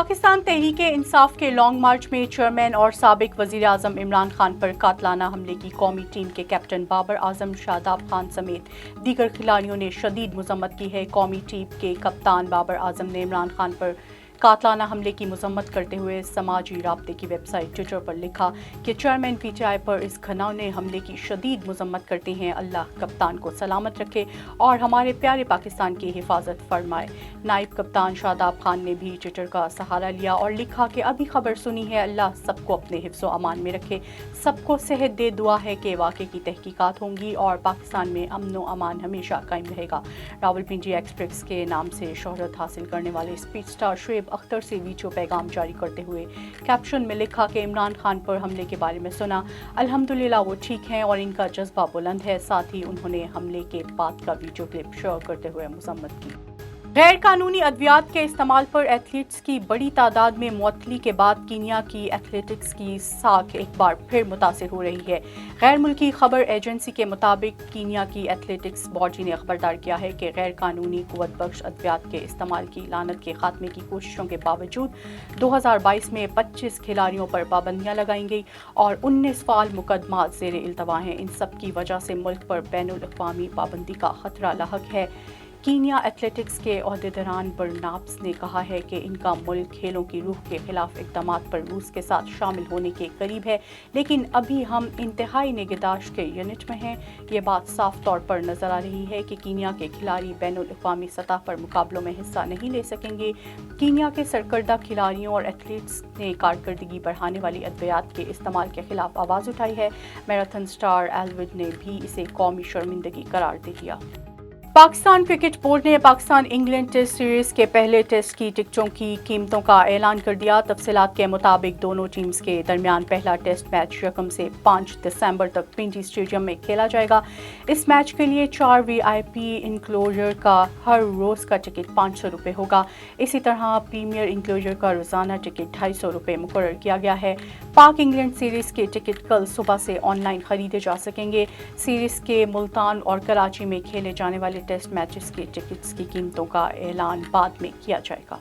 पाकिस्तान तहरीक-ए-इंसाफ के लॉन्ग मार्च में चेयरमैन और साबिक वज़ीर-ए-आज़म इमरान खान पर कातलाना हमले की कौमी टीम के कैप्टन बाबर आजम शादाब खान समेत दीगर खिलाड़ियों ने शदीद मज़म्मत की है। कौमी टीम के कप्तान बाबर आजम ने इमरान खान पर कातलाना हमले की मज़म्मत करते हुए समाजी राब्ते की वेबसाइट ट्विटर पर लिखा कि चेयरमैन पीटीआई पर इस घिनौने हमले की शदीद मज़म्मत करते हैं। अल्लाह कप्तान को सलामत रखे और हमारे प्यारे पाकिस्तान की हिफाजत फरमाए। नायब कप्तान शादाब खान ने भी ट्विटर का सहारा लिया और लिखा कि अभी खबर सुनी है, अल्लाह सबको अपने हिफ्ज़ व अमान में रखे, सबको सेहत दे। दुआ है कि वाक़े की तहकीकात होंगी और पाकिस्तान में अमन व अमान हमेशा कायम रहेगा। रावलपिंडी एक्सप्रेस के नाम से शोहरत हासिल करने वाले स्पीच स्टार शुएब अख्तर से वीडियो पैगाम जारी करते हुए कैप्शन में लिखा कि इमरान खान पर हमले के बारे में सुना, अल्हम्दुलिल्लाह वो ठीक हैं और इनका जज्बा बुलंद है। साथ ही उन्होंने हमले के बाद का वीडियो क्लिप शेयर करते हुए मज़म्मत की। गैर कानूनी अद्वियात के इस्तेमाल पर एथलीट्स की बड़ी तादाद में मुअत्तली के बाद कीनिया की एथलेटिक्स की साख एक बार फिर मुतासिर हो रही है। गैर मुल्की खबर एजेंसी के मुताबिक कीनिया की एथलेटिक्स बॉडी ने खबरदार किया है कि गैर कानूनी कुव्वत बख्श अद्वियात के इस्तेमाल की लानत के खात्मे की कोशिशों के बावजूद 2022 में 25 खिलाड़ियों पर पाबंदियां लगाई गई और 19 फाल मुकदमा ज़ेर इल्तवा हैं। इन सब की वजह से मुल्क पर बैनुल अक़वामी पाबंदी का खतरा लाहक है। कीनिया एथलेटिक्स के ओहदेदारान बर्नाब्स ने कहा है कि इनका मुल्क खेलों की रूह के खिलाफ इक़दामात पर रूस के साथ शामिल होने के करीब है, लेकिन अभी हम इंतहाई निगहदाश्त के यूनिट में हैं। ये बात साफ तौर पर नज़र आ रही है कि कीनिया के खिलाड़ी बैनुल अक़वामी सतह पर मुकाबलों में हिस्सा नहीं ले सकेंगे। कीनिया के सरकर्दा खिलाड़ियों और एथलीट्स ने कारकर्दगी बढ़ाने वाली अद्वियात के इस्तेमाल के खिलाफ आवाज़ उठाई है। मैराथन स्टार एल्विड ने भी इसे कौमी शर्मिंदगी करार दे दिया। पाकिस्तान क्रिकेट बोर्ड ने पाकिस्तान इंग्लैंड टेस्ट सीरीज़ के पहले टेस्ट की टिकटों की कीमतों का ऐलान कर दिया। तफसीलात के मुताबिक दोनों टीम्स के दरमियान पहला टेस्ट मैच यकम से 5 दिसंबर तक पिंडी स्टेडियम में खेला जाएगा। इस मैच के लिए 4 VIP इंक्लोजर का हर रोज़ का टिकट ₹500 होगा। इसी तरह प्रीमियर इंक्लोजर का रोज़ाना टिकट ₹250 मुकर्रर किया गया है। पाक इंग्लैंड सीरीज़ के टिकट कल सुबह से ऑनलाइन खरीदे जा सकेंगे। सीरीज़ के मुल्तान और कराची में खेले जाने वाले टेस्ट मैचेस के टिकट्स की कीमतों का ऐलान बाद में किया जाएगा।